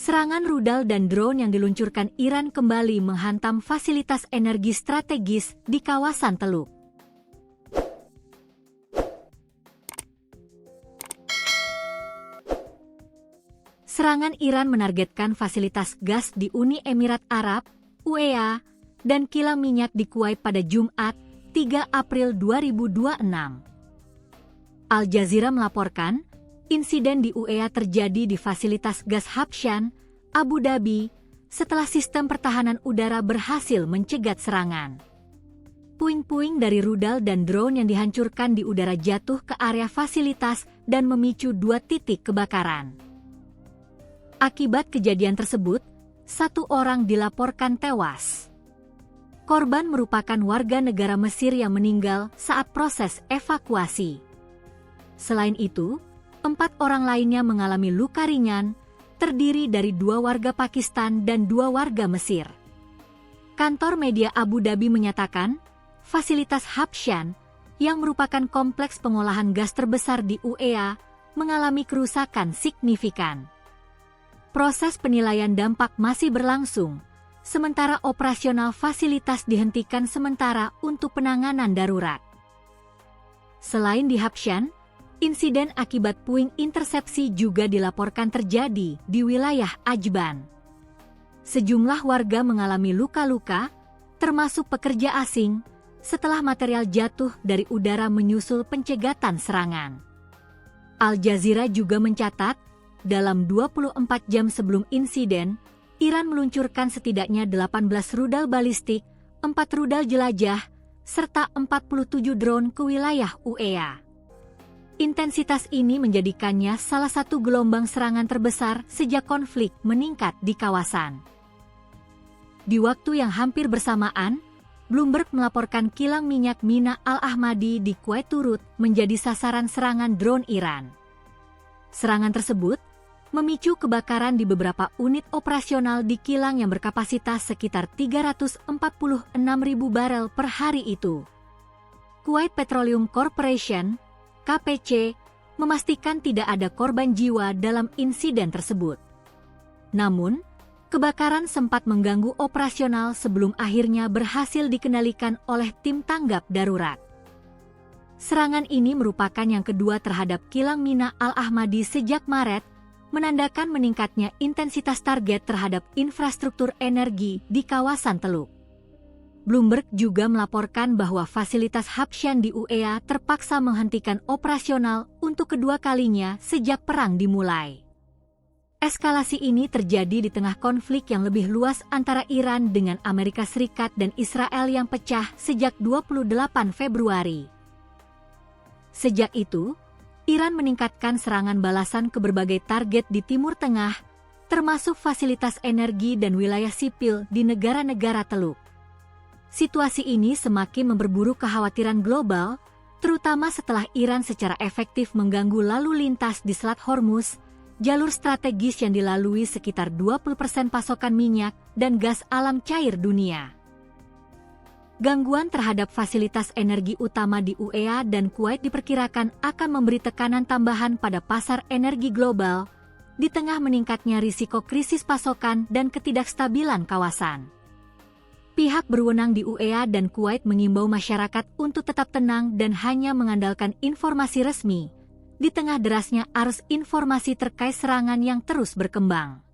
Serangan rudal dan drone yang diluncurkan Iran kembali menghantam fasilitas energi strategis di kawasan Teluk. Serangan Iran menargetkan fasilitas gas di Uni Emirat Arab, UEA, dan kilang minyak di Kuwait pada Jumat, 3 April 2026. Al Jazeera melaporkan, insiden di UEA terjadi di fasilitas gas Habshan, Abu Dhabi, setelah sistem pertahanan udara berhasil mencegat serangan. Puing-puing dari rudal dan drone yang dihancurkan di udara jatuh ke area fasilitas dan memicu 2 titik kebakaran. Akibat kejadian tersebut, 1 orang dilaporkan tewas. Korban merupakan warga negara Mesir yang meninggal saat proses evakuasi. Selain itu, 4 orang lainnya mengalami luka ringan, terdiri dari 2 warga Pakistan dan 2 warga Mesir. Kantor media Abu Dhabi menyatakan, fasilitas Habshan, yang merupakan kompleks pengolahan gas terbesar di UEA, mengalami kerusakan signifikan. Proses penilaian dampak masih berlangsung, sementara operasional fasilitas dihentikan sementara untuk penanganan darurat. Selain di Habshan, insiden akibat puing intersepsi juga dilaporkan terjadi di wilayah Ajban. Sejumlah warga mengalami luka-luka, termasuk pekerja asing, setelah material jatuh dari udara menyusul pencegatan serangan. Al Jazeera juga mencatat, dalam 24 jam sebelum insiden, Iran meluncurkan setidaknya 18 rudal balistik, 4 rudal jelajah, serta 47 drone ke wilayah UEA. Intensitas ini menjadikannya salah satu gelombang serangan terbesar sejak konflik meningkat di kawasan. Di waktu yang hampir bersamaan, Bloomberg melaporkan kilang minyak Mina Al-Ahmadi di Kuwait turut menjadi sasaran serangan drone Iran. Serangan tersebut memicu kebakaran di beberapa unit operasional di kilang yang berkapasitas sekitar 346.000 barel per hari itu. Kuwait Petroleum Corporation, KPC, memastikan tidak ada korban jiwa dalam insiden tersebut. Namun, kebakaran sempat mengganggu operasional sebelum akhirnya berhasil dikendalikan oleh tim tanggap darurat. Serangan ini merupakan yang kedua terhadap kilang Mina Al-Ahmadi sejak Maret, menandakan meningkatnya intensitas target terhadap infrastruktur energi di kawasan Teluk. Bloomberg juga melaporkan bahwa fasilitas Habshan di UEA terpaksa menghentikan operasional untuk kedua kalinya sejak perang dimulai. Eskalasi ini terjadi di tengah konflik yang lebih luas antara Iran dengan Amerika Serikat dan Israel yang pecah sejak 28 Februari. Sejak itu, Iran meningkatkan serangan balasan ke berbagai target di Timur Tengah, termasuk fasilitas energi dan wilayah sipil di negara-negara Teluk. Situasi ini semakin memperburuk kekhawatiran global, terutama setelah Iran secara efektif mengganggu lalu lintas di Selat Hormuz, jalur strategis yang dilalui sekitar 20% pasokan minyak dan gas alam cair dunia. Gangguan terhadap fasilitas energi utama di UEA dan Kuwait diperkirakan akan memberi tekanan tambahan pada pasar energi global, di tengah meningkatnya risiko krisis pasokan dan ketidakstabilan kawasan. Pihak berwenang di UEA dan Kuwait mengimbau masyarakat untuk tetap tenang dan hanya mengandalkan informasi resmi, di tengah derasnya arus informasi terkait serangan yang terus berkembang.